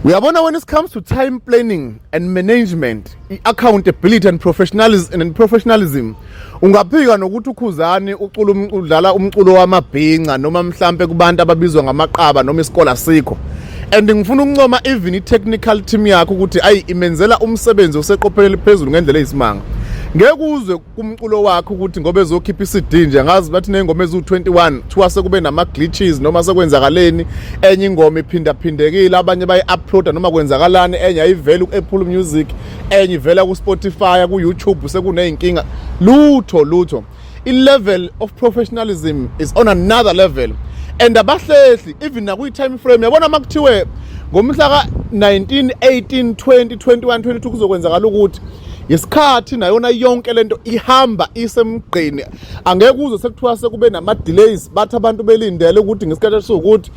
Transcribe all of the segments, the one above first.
Uyabona, when it comes to time planning and management, accountability and professionalism, ungaphika nokuthi ukhuzani udlala umculo wamabhinqa noma mhlambe kubantu ababizwa ngamaqaba noma isikole sikho. And ngifuna ukuncoma even i-technical team yakho ukuthi imenzela umsebenzi oseqophelele phezulu ngendlela eyisimanga. Ngeke uzwe kumculo wakho ukuthi ngoba ezokhipha iCD nje ngazi bathi nengoma ezu21 thiwa sekube nama glitches noma sekwenzakaleni enye ingoma iphindaphindekile abanye bayi-uploada noma kwenzakalani enye ayivela ku-Apple Music enye ivela ku-Spotify ku-YouTube sekuneyinkinga lutho i-level of professionalism is on another level. And abahlehli even nakuyi-time frame yabona makuthiwe ngomhla ka-19 18 20 21 22 kuzokwenzakala ukuthi isikhathi nayona yonke lento ihamba isemgqeni angeke uze sekuthiwa sekube nama-delays bathi abantu belindele ukuthi ngesikhathi esukuthi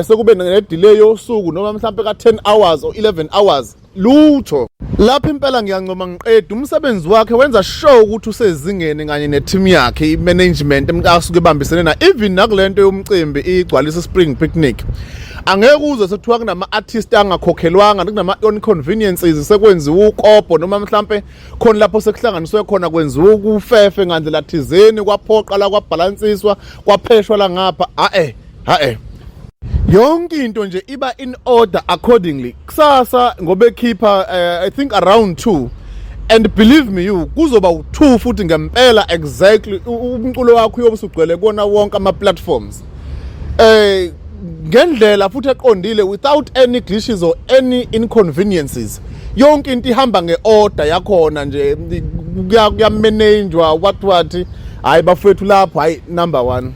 sekube ne-delay yosuku noma mhlampe ka-10 hours or 11 hours lutho. Lapha impela ngiyancoma ngiqeda umsebenzi wakhe wenza sure ukuthi usezingeni kanye ne-team yakhe i-management asuke ebambisene na even nakulento yomcimbi igcwalisa spring picnic. Angeke uze sekuthiwa kunama-artist angakhokhelwanga kunama-inconveniences sekwenziwa ukopo noma mhlampe khona lapho sekuhlanganiswe khona kwenziwa ukufefe ngandlela thizeni kwaphoqa la kwabhalansiswa kwapheshwa la ngapha yonke into nje iba in order accordingly. Kusasa ngobe keeper I think around 2 and believe me kuzoba u2 futhi ngempela exactly umculo wakho uyobe usugcwele kona wonke ama platforms ngendlela futhi eqondile without any glitches or any inconveniences. Yonke into ihamba ngeorder yakhona nje kuyamanagewa what hayi bafethu lapho number 1.